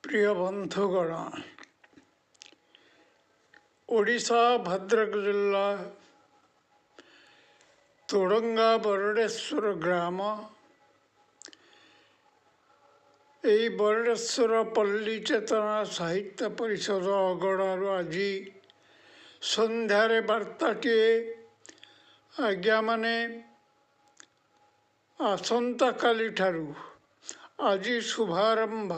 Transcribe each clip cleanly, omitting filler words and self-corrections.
प्रिय बंधुगण, ओडिशा भद्रक जिला तोड़ंगा बरडेश्वर ग्राम यही बरडेश्वर पल्ली चेतना साहित्य परिषद अगणार आज संध्यारे वार्ताटे आज्ञा माने आसंता काली ठारू आज शुभारंभ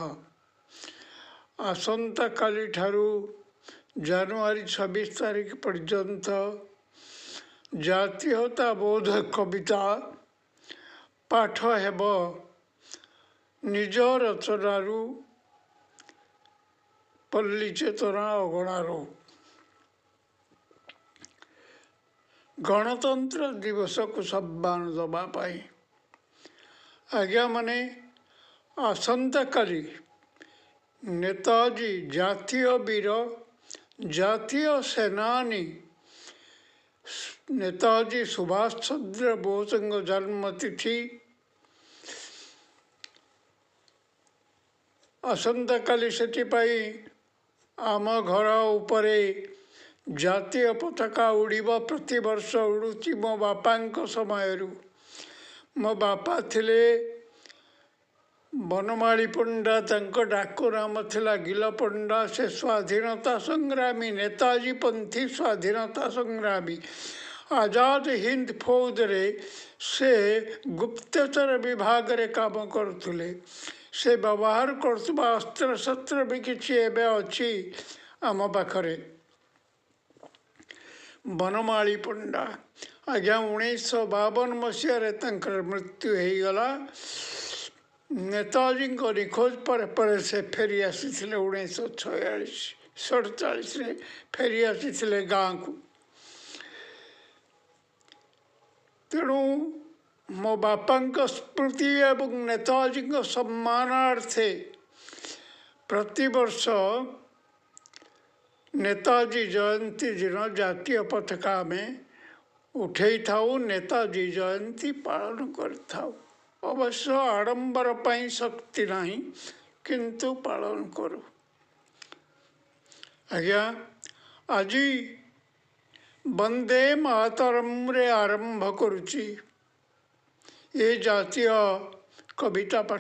आसंता काली ठारू जनवरी 26 तारीख पर्यंत जातीयता बोध कविता पाठ हेब निज रचनारू पल्ली चेतना अगणार गणतंत्र दिवस को सम्मान दवापाई आज्ञा माने आसंता काली नेताजी जातीय वीर जातीय सेनानी नेताजी सुभाष चंद्र बोस जन्मतिथि आसंता काली से आम घर उपरे जातीय पताका उड़ीबा प्रति वर्ष उड़ुची मो बापा समय मो बापा थिले बनमाली पंडा डाकु नाम थिला गिला पंडा से स्वाधीनता संग्रामी नेताजी पंथी स्वाधीनता संग्रामी आजाद हिंद फौज रे से गुप्तचर विभाग रे काम करथुले से व्यवहार करथुबा अस्त्र शस्त्र भी किछि एबे अछि आम पाखरे बनमाली पंडा आज्ञा 1952 मसीह मृत्यु हो गला नेताजी निखोज पर से फेरी आसी 1946-47 फेरी आसी गाँ को तेणु मो बापा स्मृति एवं नेताजी सम्मानार्थे प्रतिवर्ष नेताजी जयंती दिन जातीय पताका में उठे थाऊ नेताजी जयंती पालन कर अवश्य आडंबर पाई शक्ति नहीं किंतु पालन करू आज्ञा आज वंदे मातरम रे आरंभ करुची ये जातीय कविता पाठ